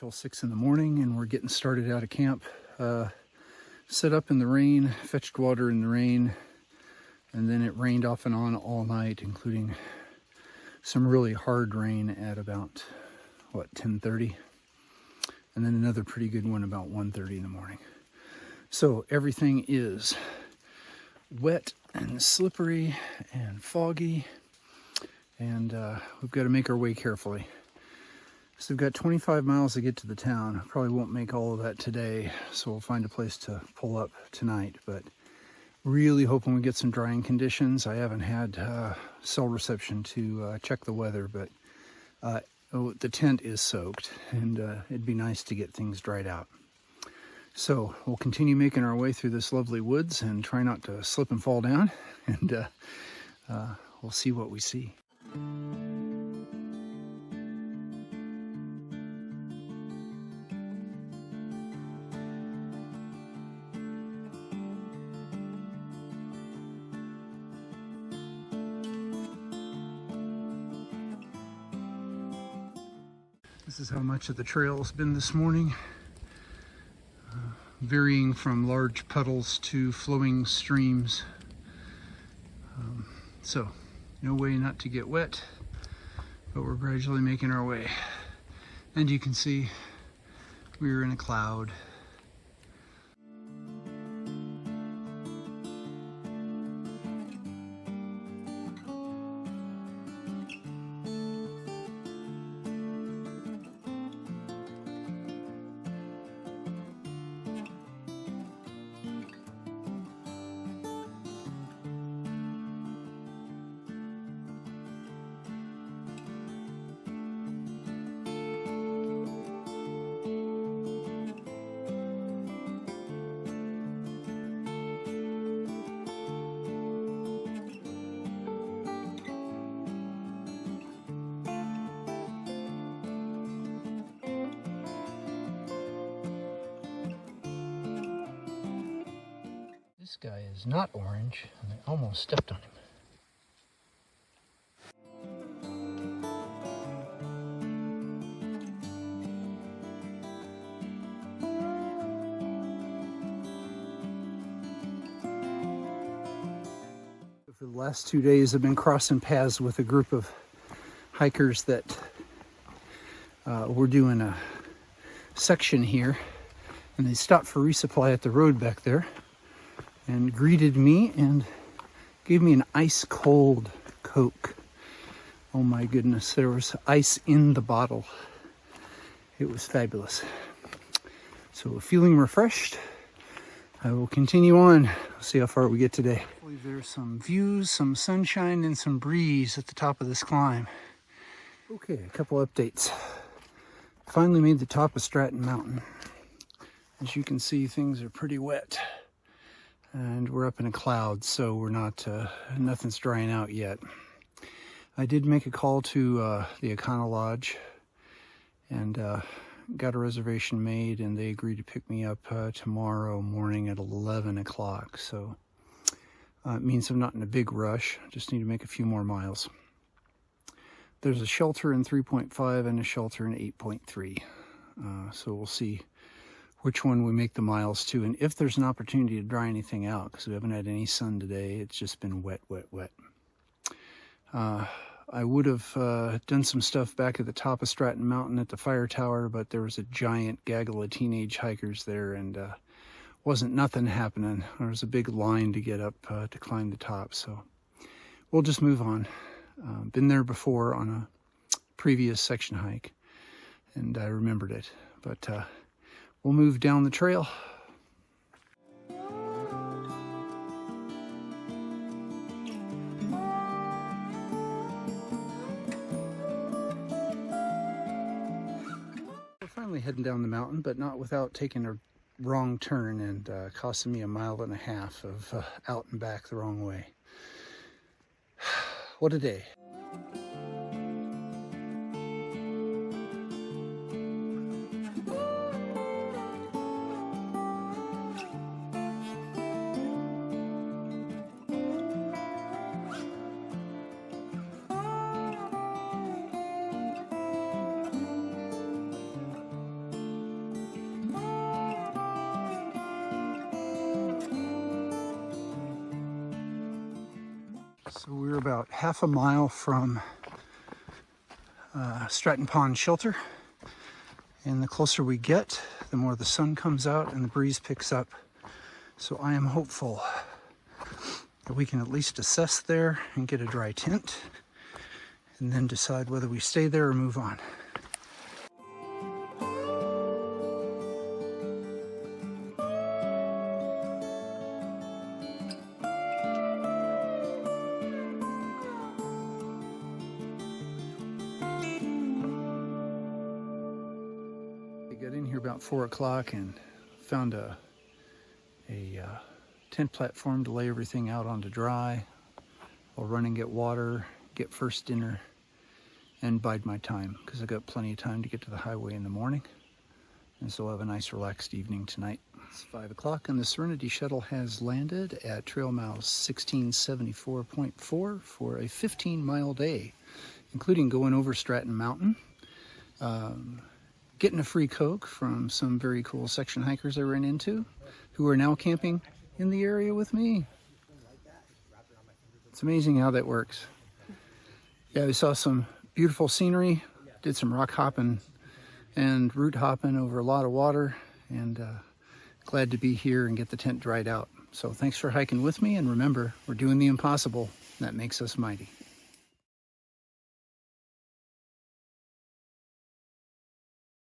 till 6 in the morning, and we're getting started out of camp. Set up in the rain, fetched water in the rain, and then it rained off and on all night, including some really hard rain at about, 10:30, and then another pretty good one about 1:30 in the morning. So everything is wet and slippery and foggy, and we've got to make our way carefully. So we've got 25 miles to get to the town. Probably won't make all of that today, so we'll find a place to pull up tonight, but really hoping we get some drying conditions. I haven't had cell reception to check the weather, but the tent is soaked, and it'd be nice to get things dried out. So we'll continue making our way through this lovely woods and try not to slip and fall down, and we'll see what we see. This is how much of the trail has been this morning, varying from large puddles to flowing streams. So, no way not to get wet, but we're gradually making our way. And you can see we're in a cloud. This guy is not orange, and I almost stepped on him. For the last 2 days, I've been crossing paths with a group of hikers that were doing a section here, and they stopped for resupply at the road back there and greeted me and gave me an ice cold Coke. Oh my goodness, there was ice in the bottle. It was fabulous. So feeling refreshed, I will continue on. See how far we get today. Hopefully there's some views, some sunshine, and some breeze at the top of this climb. Okay, a couple updates. Finally made the top of Stratton Mountain. As you can see, things are pretty wet. And we're up in a cloud, so we're not, nothing's drying out yet. I did make a call to the Econo Lodge and got a reservation made, and they agreed to pick me up tomorrow morning at 11 o'clock. So it means I'm not in a big rush. I just need to make a few more miles. There's a shelter in 3.5 and a shelter in 8.3. So we'll see which one we make the miles to, and if there's an opportunity to dry anything out, because we haven't had any sun today. It's just been wet, wet, wet. I would have done some stuff back at the top of Stratton Mountain at the fire tower, but there was a giant gaggle of teenage hikers there, and wasn't nothing happening. There was a big line to get up to climb the top, so we'll just move on. Been there before on a previous section hike, and I remembered it, but we'll move down the trail. We're finally heading down the mountain, but not without taking a wrong turn and costing me 1.5 miles of out and back the wrong way. What a day. So we're about half a mile from Stratton Pond Shelter, and the closer we get, the more the sun comes out and the breeze picks up. So I am hopeful that we can at least assess there and get a dry tent, and then decide whether we stay there or move on. Got in here about 4 o'clock and found a tent platform to lay everything out on to dry. I'll run and get water, get first dinner, and bide my time because I got plenty of time to get to the highway in the morning. And so I'll have a nice relaxed evening tonight. It's 5 o'clock and the Serenity Shuttle has landed at trail mile 1674.4 for a 15-mile day, including going over Stratton Mountain, getting a free Coke from some very cool section hikers I ran into who are now camping in the area with me. It's amazing how that works. Yeah, we saw some beautiful scenery, did some rock hopping and root hopping over a lot of water, and glad to be here and get the tent dried out. So thanks for hiking with me, and remember, we're doing the impossible. That makes us mighty.